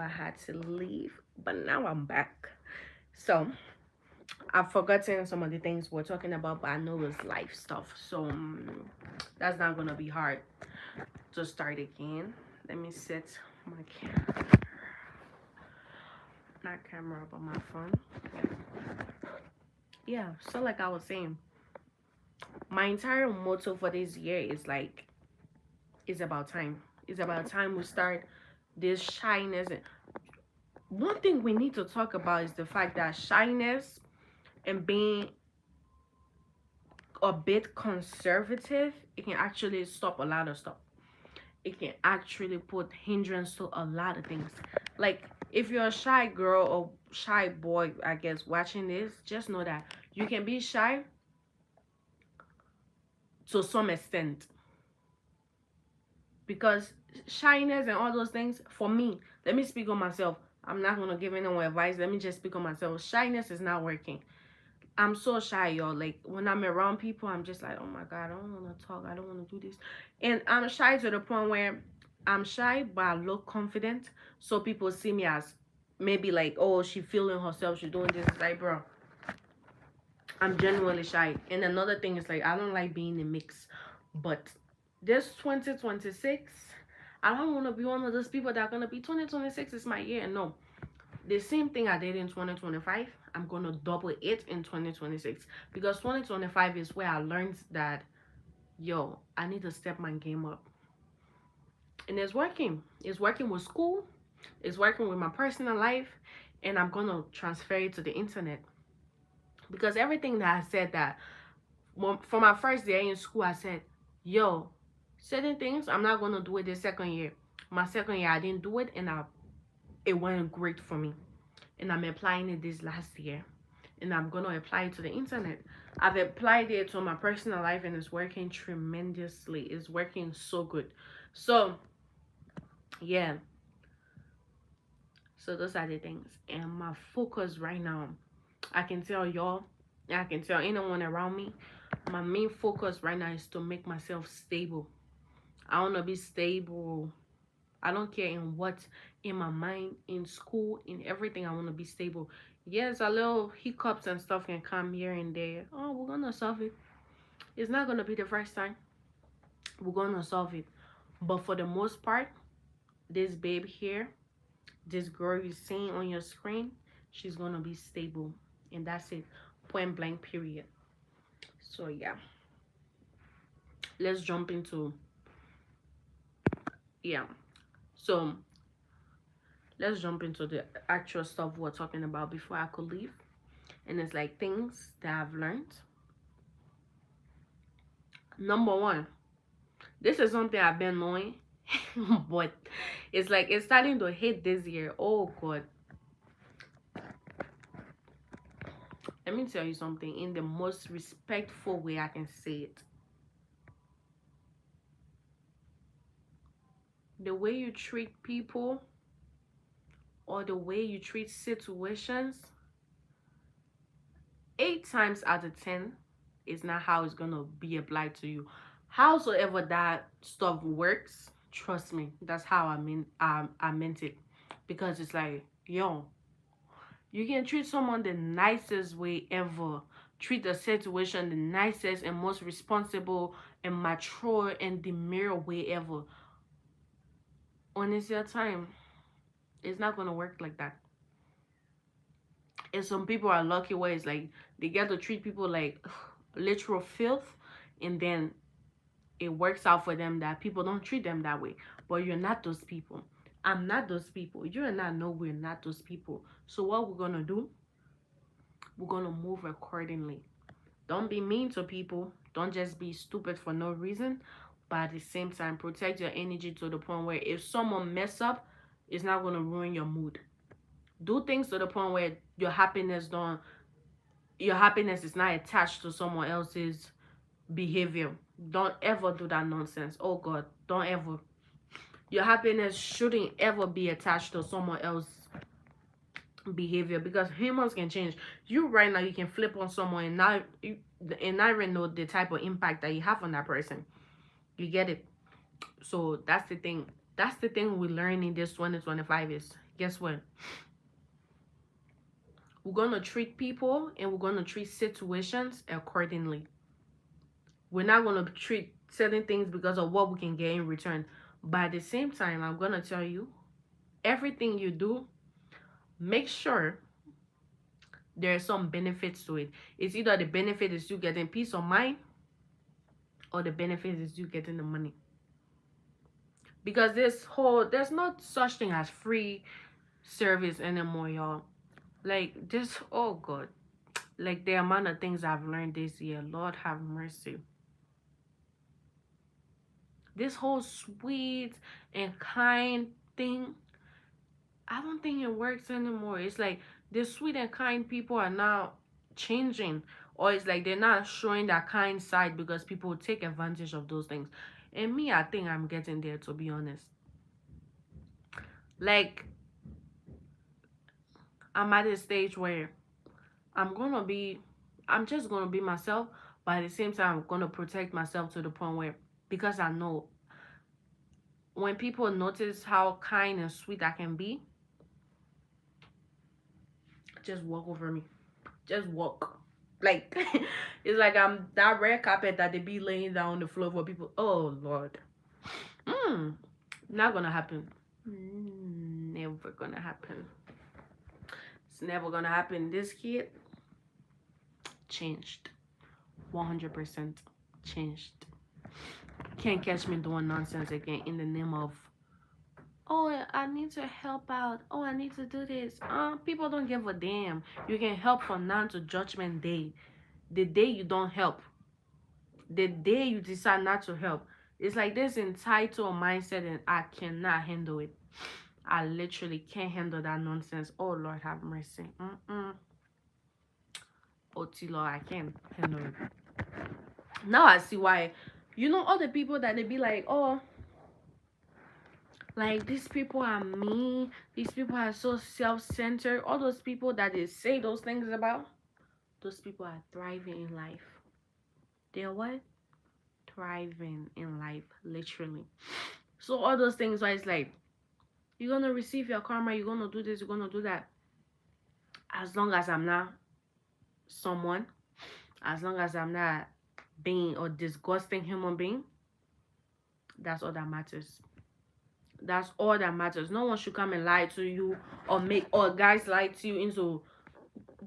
I had to leave, but now I'm back. So I've forgotten some of the things we're talking about, but I know it's life stuff. So that's not gonna be hard to start again. Let me set my not camera, but my phone. Yeah. So like I was saying, my entire motto for this year is like, it's about time. It's about time we start this shyness. One thing we need to talk about is the fact that shyness and being a bit conservative, it can actually stop a lot of stuff. It can actually put hindrance to a lot of things. Like if you're a shy girl or shy boy, I guess, watching this, just know that you can be shy to some extent, because shyness and all those things, for me, let me speak on myself. I'm not gonna give anyone advice. Let me just speak on myself. Shyness is not working. I'm so shy, y'all. Like when I'm around people, I'm just like, oh my god, I don't want to talk. I don't want to do this, and I'm shy to the point where I'm shy, but I look confident. So people see me as maybe like, oh, she feeling herself. She's doing this. It's like, bro, I'm genuinely shy. And another thing is like, I don't like being in a mix. But this 2026, I don't want to be one of those people that are gonna be 2026 is my year. No, the same thing I did in 2025, I'm gonna double it in 2026, because 2025 is where I learned that, yo, I need to step my game up, and it's working. It's working with school, it's working with my personal life, and I'm gonna transfer it to the internet, because everything that I said that for my first day in school, I said, yo, certain things I'm not gonna do it the second year. My second year I didn't do it, and it went great for me, and I'm applying it this last year, and I'm gonna apply it to the internet. I've applied it to my personal life, and it's working tremendously. It's working so good. So yeah, so those are the things. And my focus right now, I can tell y'all, I can tell anyone around me, my main focus right now is to make myself stable. I want to be stable. I don't care in what, in my mind, in school, in everything. I want to be stable. Yes, a little hiccups and stuff can come here and there. Oh, we're gonna solve it. It's not gonna be the first time. We're gonna solve it. But for the most part, this babe here, this girl you're seeing on your screen, she's gonna be stable, and that's it. Point blank. Period. So yeah, let's jump into, yeah. So let's jump into the actual stuff we're talking about before I could leave. And it's like things that I've learned. Number one, this is something I've been knowing, but it's like it's starting to hit this year. Oh god. Let me tell you something in the most respectful way I can say it. The way you treat people or the way you treat situations, 8 times out of 10 is not how it's gonna be applied to you. Howsoever that stuff works, trust me, that's how I meant it. Because it's like, yo, you can treat someone the nicest way ever. Treat the situation the nicest and most responsible and mature and demure way ever. When it's your time, it's not gonna work like that. And some people are lucky where it's like they get to treat people like literal filth, and then it works out for them that people don't treat them that way. But you're not those people. I'm not those people. You and I know we're not those people. So what we're gonna do, we're gonna move accordingly. Don't be mean to people. Don't just be stupid for no reason. But at the same time, protect your energy to the point where if someone mess up, it's not gonna ruin your mood. Do things to the point where your happiness is not attached to someone else's behavior. Don't ever do that nonsense. Oh god, don't ever. Your happiness shouldn't ever be attached to someone else's behavior, because humans can change. You right now, you can flip on someone and not even know the type of impact that you have on that person. You get it? So that's the thing. That's the thing we learn in this 2025 is guess what? We're gonna treat people and we're gonna treat situations accordingly. We're not gonna treat certain things because of what we can get in return. But at the same time, I'm gonna tell you, everything you do, make sure there's some benefits to it. It's either the benefit is you getting peace of mind or the benefit is you getting the money. Because there's not such thing as free service anymore, y'all. Like this, oh God. Like the amount of things I've learned this year, Lord have mercy. This whole sweet and kind thing, I don't think it works anymore. It's like the sweet and kind people are now changing, or it's like they're not showing that kind side because people take advantage of those things. And me, I think I'm getting there, to be honest. Like, I'm at a stage where I'm gonna be, I'm just gonna be myself, but at the same time, I'm gonna protect myself to the point where, because I know when people notice how kind and sweet I can be, just walk over me. Just walk. Like, it's like I'm that red carpet that they be laying down on the floor for people. Oh, Lord. Not gonna happen. Never gonna happen. It's never gonna happen. This kid changed. 100% changed. Can't catch me doing nonsense again in the name of, oh, I need to help out. Oh, I need to do this. People don't give a damn. You can help from now to judgment day. The day you don't help, the day you decide not to help, it's like this entitled mindset, and I cannot handle it. I literally can't handle that nonsense. Oh, Lord have mercy. Oh, Lord, I can't handle it. Now I see why. You know, all the people that they be like, oh, like these people are mean, these people are so self-centered, all those people that they say those things about, those people are thriving in life. They're what? Thriving in life, literally. So all those things why it's like, you're gonna receive your karma, you're gonna do this, you're gonna do that. As long as I'm not someone, as long as I'm not being a disgusting human being, that's all that matters. That's all that matters. No one should come and lie to you, or make, or guys lie to you into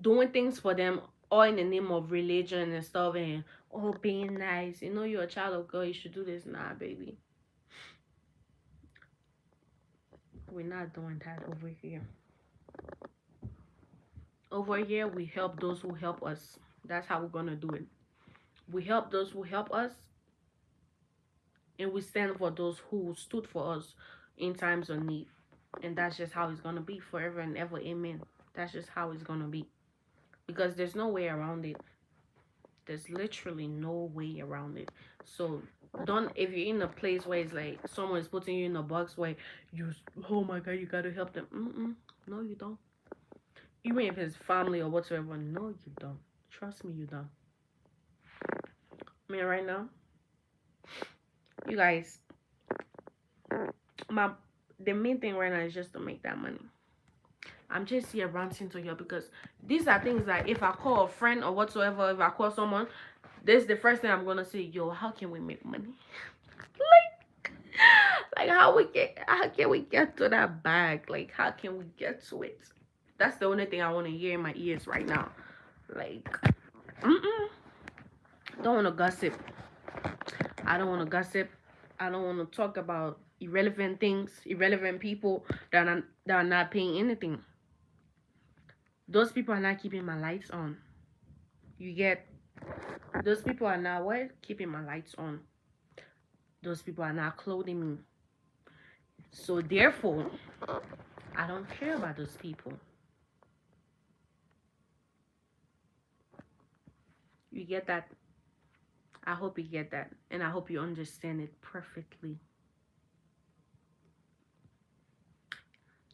doing things for them, all in the name of religion and stuff, and oh, being nice. You know, you're a child of God, you should do this. Nah, baby. We're not doing that over here. Over here, we help those who help us. That's how we're gonna do it. We help those who help us, and we stand for those who stood for us in times of need. And that's just how it's gonna be forever and ever. Amen. That's just how it's gonna be. Because there's no way around it. There's literally no way around it. So don't, if you're in a place where it's like someone is putting you in a box where you, oh my God, you gotta help them. No, you don't. Even if it's family or whatsoever, no, you don't. Trust me, you don't. I mean, right now, you guys, my the main thing right now is just to make that money. I'm just here ranting to you because these are things that if I call a friend or whatsoever, if I call someone, this is the first thing I'm gonna say. Yo, how can we make money? like, like how can we get to that bag? Like, how can we get to it? That's the only thing I want to hear in my ears right now. Like, don't want to gossip. I don't want to gossip. I don't want to talk about irrelevant things, irrelevant people that are not paying anything. Those people are not keeping my lights on. You get, those people are not what? Keeping my lights on. Those people are not clothing me. So therefore, I don't care about those people. You get that? I hope you get that. And I hope you understand it perfectly.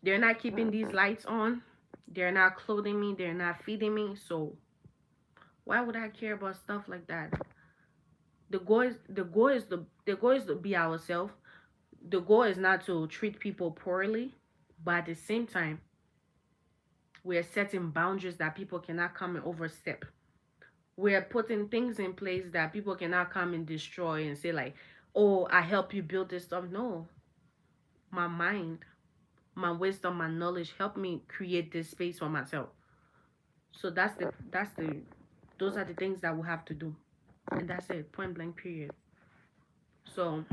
They're not keeping these lights on. They're not clothing me. They're not feeding me. So why would I care about stuff like that? The goal is to be ourselves. The goal is not to treat people poorly, But at the same time, we're setting boundaries that people cannot come and overstep. We're putting things in place that people cannot come and destroy and say like, "Oh, I help you build this stuff." No, my mind, my wisdom, my knowledge help me create this space for myself. So that's the those are the things that we have to do, and that's it. Point blank. Period. So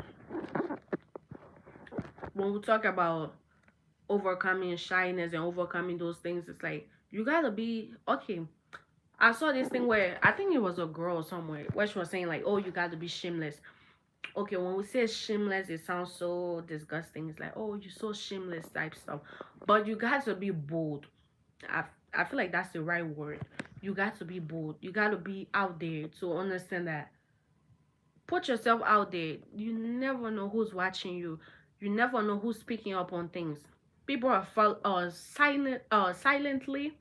when we talk about overcoming shyness and overcoming those things, it's like you gotta be okay. I saw this thing where I think it was a girl somewhere where she was saying like, "Oh, you got to be shameless." Okay, when we say shameless, it sounds so disgusting. It's like, "Oh, you're so shameless" type stuff. But you got to be bold. I I feel like that's the right word. You got to be bold. You got to be out there to understand that. Put yourself out there. You never know who's watching you. You never know who's picking up on things. People are silently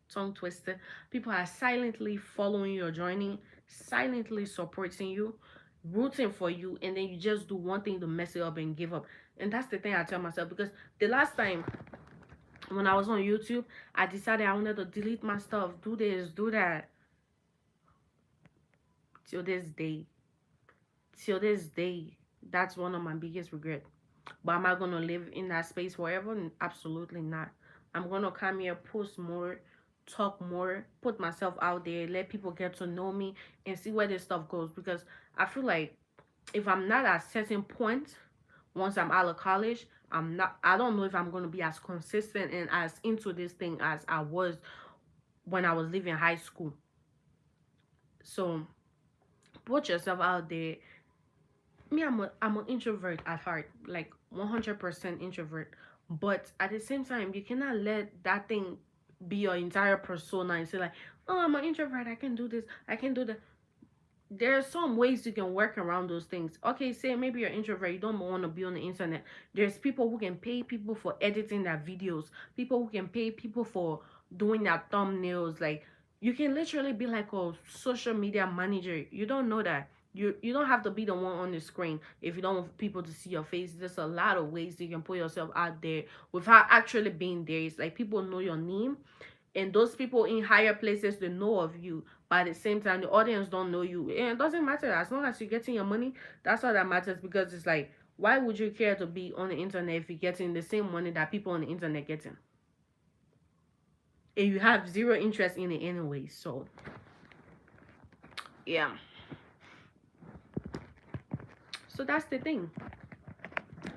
tongue twister. People are silently following your journey, silently supporting you, rooting for you, and then you just do one thing to mess it up and give up. And that's the thing I tell myself, because the last time when I was on YouTube, I decided I wanted to delete my stuff, do this, do that. Till this day, till this day, that's one of my biggest regrets. But am I gonna live in that space forever? Absolutely not. I'm gonna come here, post more, talk more, put myself out there, let people get to know me and see where this stuff goes. Because I feel like if I'm not at a certain point, once I'm out of college, I don't know if I'm gonna be as consistent and as into this thing as I was when I was leaving high school. So put yourself out there. Me, I'm an introvert at heart, like 100% introvert. But at the same time, you cannot let that thing be your entire persona and say like, "Oh, I'm an introvert. I can do this. I can do that." There are some ways you can work around those things. Okay, say maybe you're introvert, you don't want to be on the internet. There's people who can pay people for editing their videos. People who can pay people for doing their thumbnails. Like, you can literally be like a social media manager. You don't know that. You don't have to be the one on the screen if you don't want people to see your face. There's a lot of ways you can put yourself out there without actually being there. It's like people know your name, and those people in higher places, they know of you, but at the same time the audience don't know you, and it doesn't matter. As long as you're getting your money, that's all that matters. Because it's like, why would you care to be on the internet if you're getting the same money that people on the internet getting, and you have zero interest in it anyway? So yeah, so that's the thing.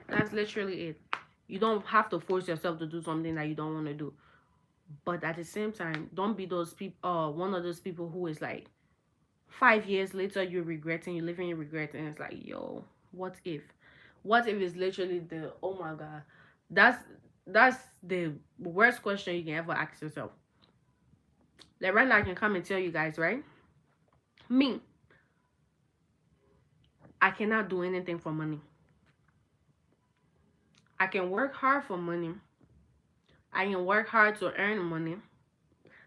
That's literally it. You don't have to force yourself to do something that you don't want to do, but at the same time, don't be those people, one of those people who is like 5 years later you're regretting, you're living in regret, and it's like, yo, what if? What if is literally the, oh my god, that's that's the worst question you can ever ask yourself. Like right now, I can come and tell you guys, right? Me, I cannot do anything for money. I can work hard for money. I can work hard to earn money.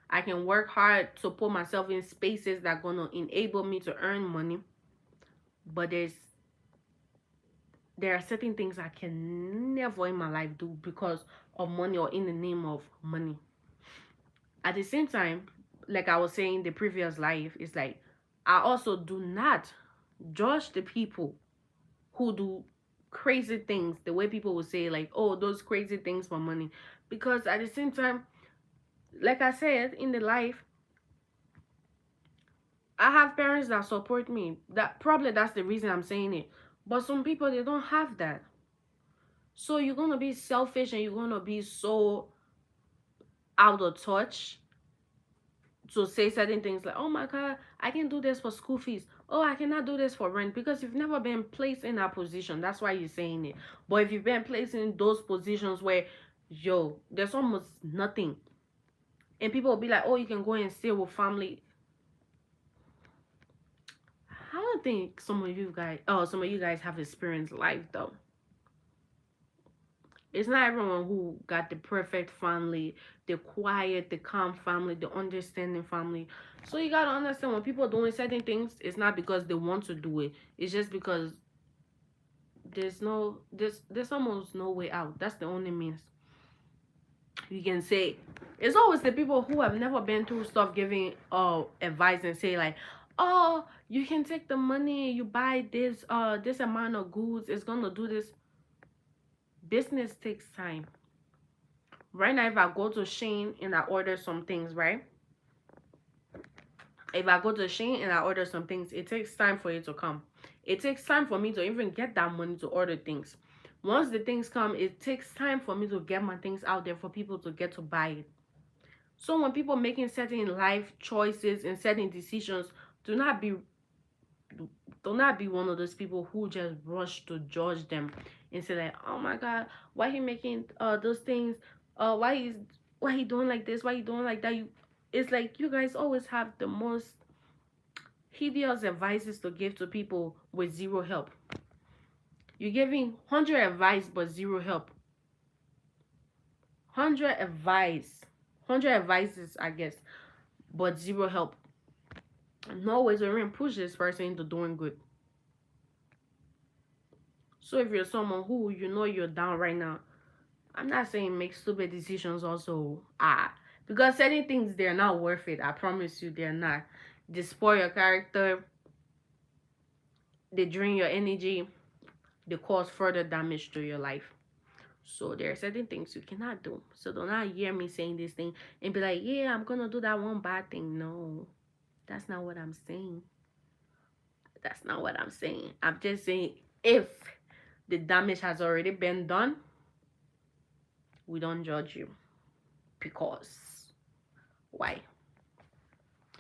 I can work hard to put myself in spaces that gonna enable me to earn money. But there are certain things I can never in my life do because of money or in the name of money. At the same time, like I was saying, the previous life, it's like I also do not judge the people who do crazy things the way people will say like, oh, those crazy things for money. Because at the same time, like I said, in the life, I have parents that support me. That probably that's the reason I'm saying it. But some people, they don't have that. So you're gonna be selfish and you're gonna be so out of touch to say certain things like, oh my god, I can do this for school fees. Oh, I cannot do this for rent, because you've never been placed in that position. That's why you're saying it. But if you've been placed in those positions where, yo, there's almost nothing, and people will be like, oh, you can go and stay with family. I don't think some of you guys have experienced life though. It's not everyone who got the perfect family, the quiet, the calm family, the understanding family. So you gotta understand, when people are doing certain things, it's not because they want to do it. It's just because there's almost no way out. That's the only means. You can say, it's always the people who have never been through stuff giving advice and say like, oh, you can take the money, you buy this amount of goods, it's gonna do this. Business takes time. Right now, if I go to Shane and I order some things, right? If I go to Shane and I order some things, it takes time for it to come. It takes time for me to even get that money to order things. Once the things come, it takes time for me to get my things out there for people to get to buy it. So when people making certain life choices and certain decisions, do not be do not be one of those people who just rush to judge them and say like, oh my god, why he making those things, why he doing like this, why he doing like that. It's like you guys always have the most hideous advices to give to people with zero help. You're giving 100 advice but zero help. 100 advice, 100 advices, I guess, but zero help. No way to even push this person into doing good. So if you're someone who you know you're down right now, I'm not saying make stupid decisions also. Because certain things, they're not worth it. I promise you they're not. They spoil your character, they drain your energy, they cause further damage to your life. So there are certain things you cannot do. So do not hear me saying this thing and be like, yeah, I'm gonna do that one bad thing. No, that's not what I'm saying. That's not what I'm saying. I'm just saying if the damage has already been done, we don't judge you. Because why?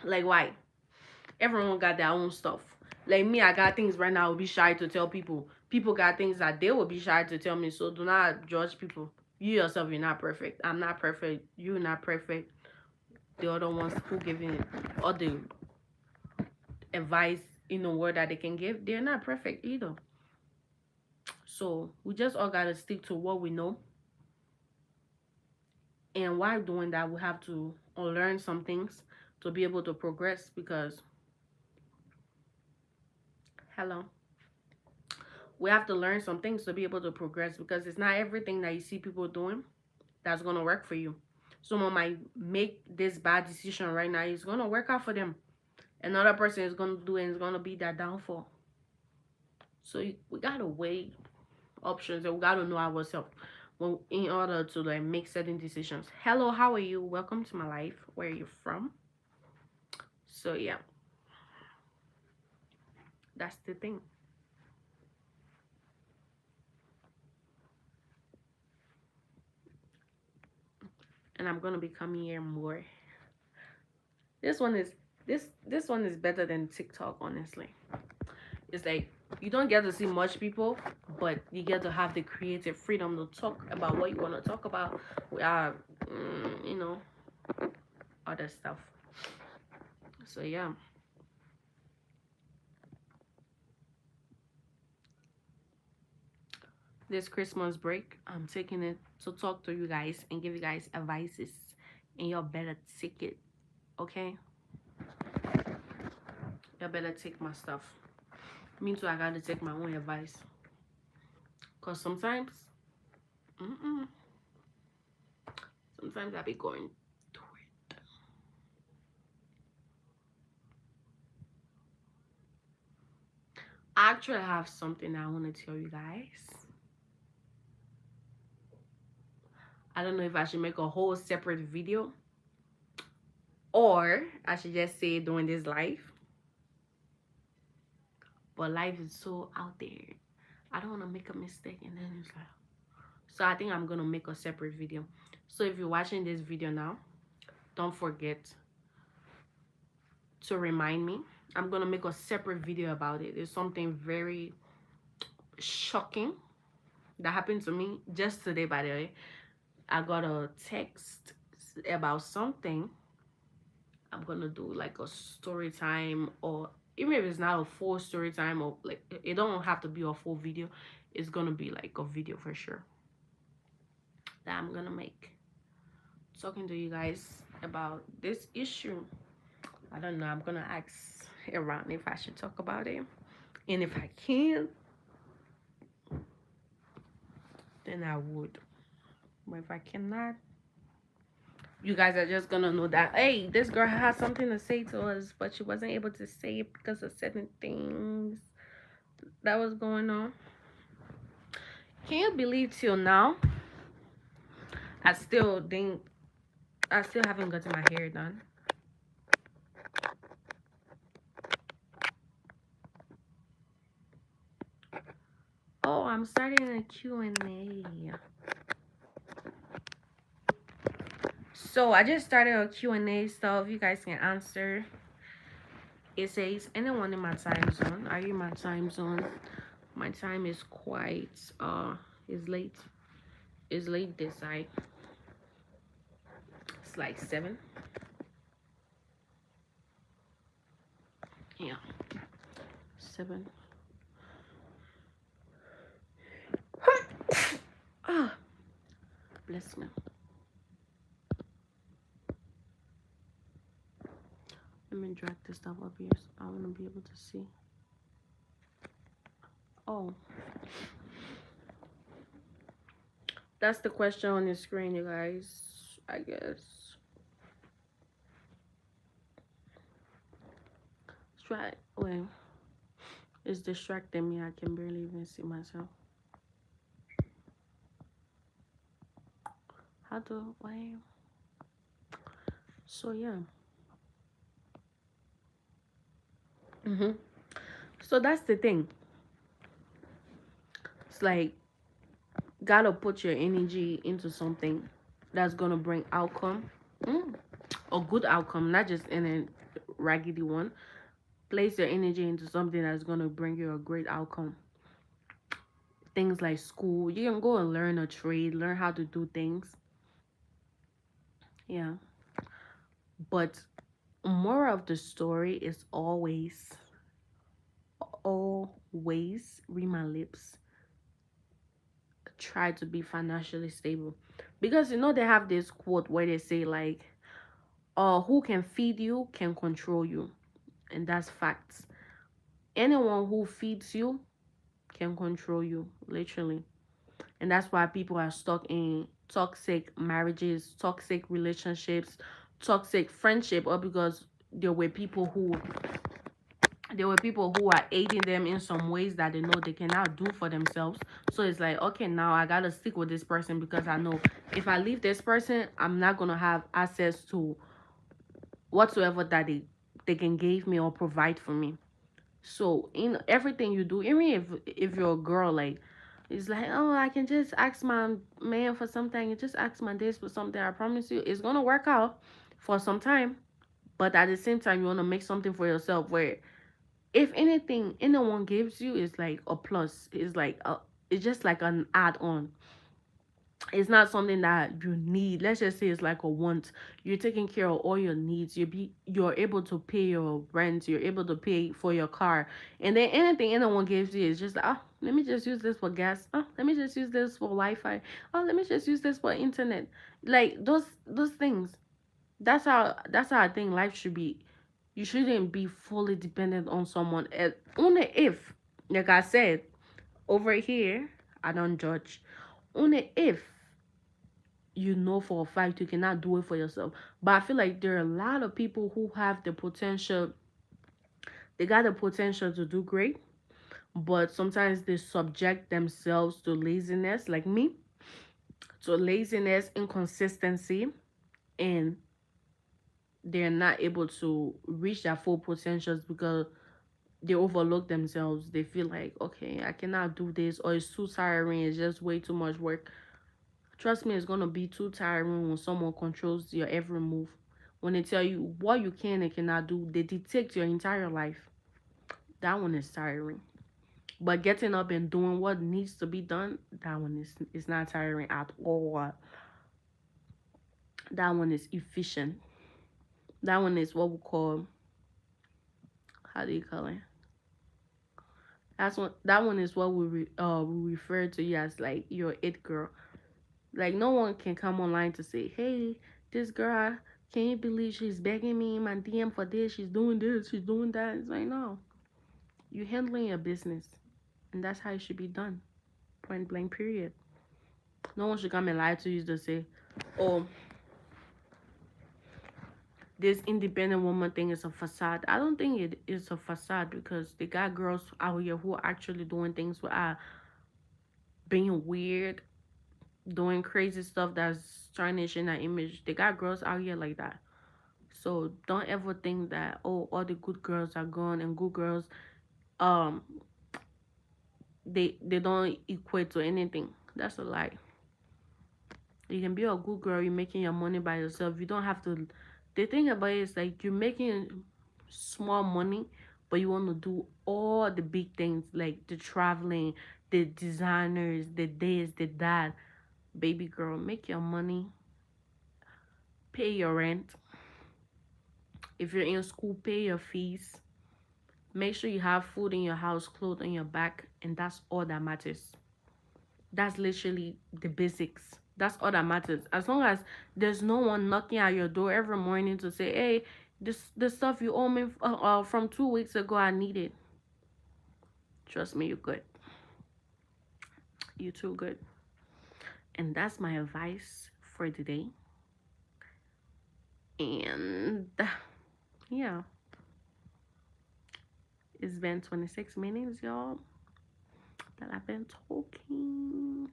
Like why? Everyone got their own stuff. Like me, I got things right now I will be shy to tell people. People got things that they will be shy to tell me. So do not judge people. You yourself, you're not perfect. I'm not perfect. You're not perfect. The other ones who giving all the advice in the world that they can give, they're not perfect either. So we just all gotta stick to what we know. And while doing that, we have to unlearn some things to be able to progress because hello. We have to learn some things to be able to progress because it's not everything that you see people doing that's gonna work for you. Someone might make this bad decision right now, it's gonna work out for them. Another person is gonna do it and it's gonna be that downfall. So we gotta weigh options and we gotta know ourselves when in order to like make certain decisions. Hello, how are you? Welcome to my life. Where are you from? So yeah, that's the thing. And I'm gonna be coming here more. This one is this one is better than TikTok, honestly. It's like you don't get to see much people, but you get to have the creative freedom to talk about what you want to talk about. You know, other stuff. So yeah, this Christmas break, I'm taking it to talk to you guys and give you guys advices, and y'all better take it, okay? Y'all better take my stuff. Me too. I gotta take my own advice, cause sometimes, mm-mm, sometimes I be going through it. I actually have something I want to tell you guys. I don't know if I should make a whole separate video or I should just say it during this live. But life is so out there. I don't want to make a mistake and then it's like. So I think I'm going to make a separate video. So if you're watching this video now, don't forget to remind me. I'm going to make a separate video about it. It's something very shocking that happened to me just today, by the way. I got a text about something. I'm gonna do like a story time, or even if it's not a full story time, or like it don't have to be a full video. It's gonna be like a video for sure that I'm gonna make talking to you guys about this issue. I don't know. I'm gonna ask around if I should talk about it, and if I can, then I would. But if I cannot, You guys are just gonna know that, hey, this girl has something to say to us, but she wasn't able to say it because of certain things that was going on. Can you believe till now I still didn't I still haven't gotten my hair done? Oh, I'm starting a Q&A. So I just started a Q&A, so if you guys can answer. It says, anyone in my time zone? Are you in my time zone? My time is quite is late. It's late this side. It's like 7. Yeah. 7. Ah, bless me. Let me drag this stuff up here so I want to be able to see. Oh, that's the question on the screen, you guys. I guess. Try. Wait. It's distracting me. I can barely even see myself. How do wait? So yeah. So that's the thing. It's like gotta put your energy into something that's gonna bring outcome, mm, a good outcome, not just in a raggedy one. Place your energy into something that's gonna bring you a great outcome. Things like school, you can go and learn a trade, learn how to do things. Yeah, but more of the story is always read my lips. Try to be financially stable, because they have this quote where they say like, who can feed you can control you. And that's facts. Anyone who feeds you can control you, literally. And that's why people are stuck in toxic marriages, toxic relationships, toxic friendship, or because there were people who are aiding them in some ways that they know they cannot do for themselves. So it's like, okay, now I gotta stick with this person because I know if I leave this person, I'm not gonna have access to whatsoever that they can give me or provide for me. So in everything you do, even if you're a girl, like, it's like, oh, I can just ask my man for something, and just ask my this for something. I promise you, it's gonna work out for some time. But at the same time, you wanna make something for yourself where, if anything, anyone gives you is like a plus. It's just like an add-on. It's not something that you need. Let's just say it's like a want. You're taking care of all your needs. You're able to pay your rent. You're able to pay for your car. And then anything anyone gives you is just like, oh, let me just use this for gas. Oh, let me just use this for Wi-Fi. Oh, let me just use this for internet. Like those things. That's how I think life should be. You shouldn't be fully dependent on someone else. Only if, like I said, over here, I don't judge. Only if you know for a fact you cannot do it for yourself. But I feel like there are a lot of people who have the potential, they got the potential to do great, but sometimes they subject themselves to laziness, like me, to laziness, inconsistency, and they're not able to reach their full potentials because they overlook themselves. They feel like, okay, I cannot do this, or it's too tiring, it's just way too much work. Trust me, it's gonna be too tiring when someone controls your every move. When they tell you what you can and cannot do, they dictate your entire life. That one is tiring. But getting up and doing what needs to be done, that one is not tiring at all. That one is efficient. That one is what we call, how do you call it? That one is what we refer to you as like your it girl. Like no one can come online to say, hey, this girl, can you believe she's begging me in my DM for this? She's doing this, she's doing that. It's like, no, you handling your business, and that's how it should be done. Point blank. Period. No one should come and lie to you to say, oh, this independent woman thing is a facade. I don't think it is a facade because they got girls out here who are actually doing things without being weird, doing crazy stuff that's tarnishing that image. They got girls out here like that. So don't ever think that, oh, all the good girls are gone and good girls um they don't equate to anything. That's a lie. You can be a good girl, you're making your money by yourself. You don't have to. The thing about it is like you're making small money, but you want to do all the big things like the traveling, the designers, the this, the that. Baby girl, make your money, pay your rent. If you're in school, pay your fees. Make sure you have food in your house, clothes on your back, and that's all that matters. That's literally the basics. That's all that matters. As long as there's no one knocking at your door every morning to say, "Hey, this stuff you owe me from 2 weeks ago, I need it." Trust me, you're good. You're too good. And that's my advice for today. And yeah, it's been 26 minutes, y'all, that I've been talking.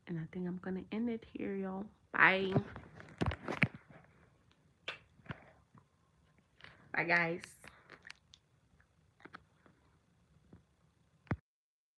And I think I'm gonna end it here, y'all. Bye. Bye, guys.